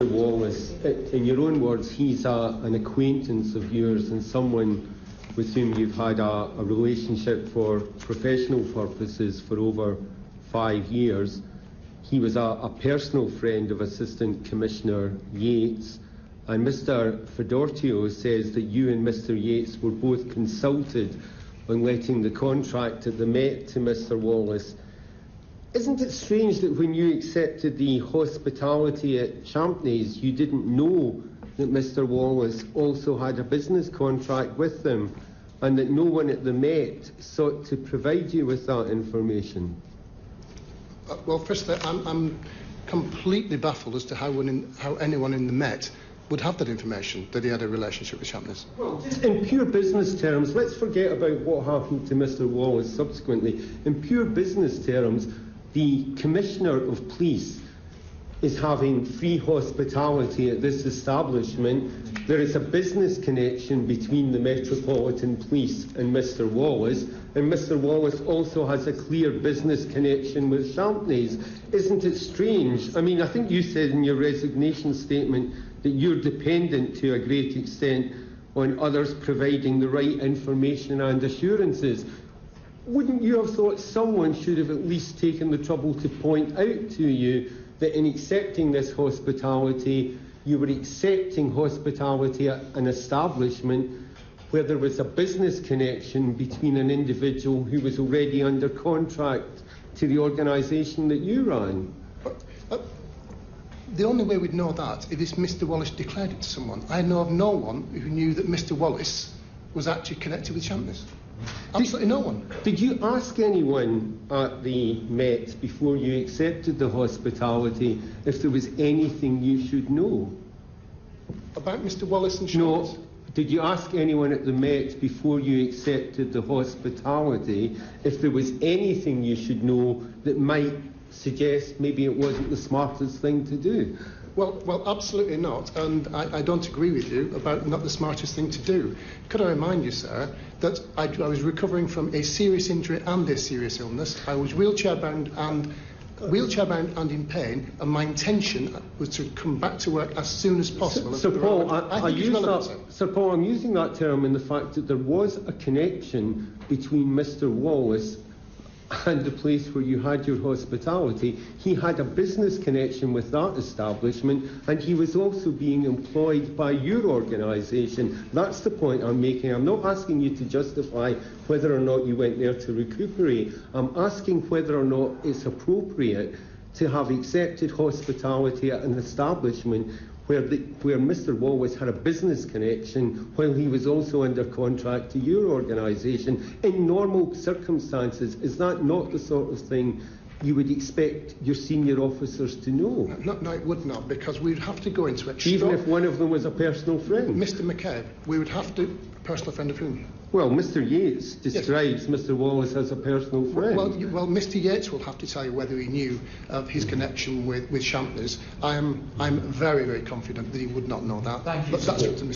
Wallace, in your own words, he's an acquaintance of yours and someone with whom you've had a relationship for professional purposes for over 5 years. He was a personal friend of Assistant Commissioner Yates, and Mr Fedortio says that you and Mr Yates were both consulted on letting the contract at the Met to Mr Wallace. Isn't it strange that when you accepted the hospitality at Champneys, you didn't know that Mr Wallace also had a business contract with them, and that no one at the Met sought to provide you with that information? Well, firstly, I'm completely baffled as to how anyone in the Met would have that information, that he had a relationship with Champneys. Well, just in pure business terms, let's forget about what happened to Mr Wallace subsequently. In pure business terms, the Commissioner of Police is having free hospitality at this establishment. There is a business connection between the Metropolitan Police and Mr Wallace, and Mr Wallace also has a clear business connection with Champneys. Isn't it strange? I mean, I think you said in your resignation statement that you're dependent to a great extent on others providing the right information and assurances. Wouldn't you have thought someone should have at least taken the trouble to point out to you that in accepting this hospitality, you were accepting hospitality at an establishment where there was a business connection between an individual who was already under contract to the organisation that you ran? The only way we'd know that is if Mr Wallace declared it to someone. I know of no one who knew that Mr Wallace was actually connected with Champneys. Absolutely no one. Did you ask anyone at the Met before you accepted the hospitality if there was anything you should know? About Mr Wallace and Champneys? No. Did you ask anyone at the Met before you accepted the hospitality if there was anything you should know that might suggest maybe it wasn't the smartest thing to do? Well, absolutely not, and I don't agree with you about not the smartest thing to do. Could I remind you, sir, that I was recovering from a serious injury and a serious illness. I was wheelchair-bound and in pain, and my intention was to come back to work as soon as possible. Sir Paul, Sir Paul, I'm using that term in the fact that there was a connection between Mr Wallace and the place where you had your hospitality. He had a business connection with that establishment, and he was also being employed by your organisation. That's the point I'm making. I'm not asking you to justify whether or not you went there to recuperate. I'm asking whether or not it's appropriate to have accepted hospitality at an establishment where Mr Wallace had a business connection while he was also under contract to your organisation. In normal circumstances, is that not the sort of thing you would expect your senior officers to know? No, it would not, because we'd have to go into it. Even if one of them was a personal friend? Mr McCabe, we would have to... Personal friend of whom? Well, Mr Yates describes Mr Wallace as a personal friend. Well, Mr Yates will have to tell you whether he knew of his connection with Champneys. I'm very, very confident that he would not know that. Thank you. But that's up to Mr.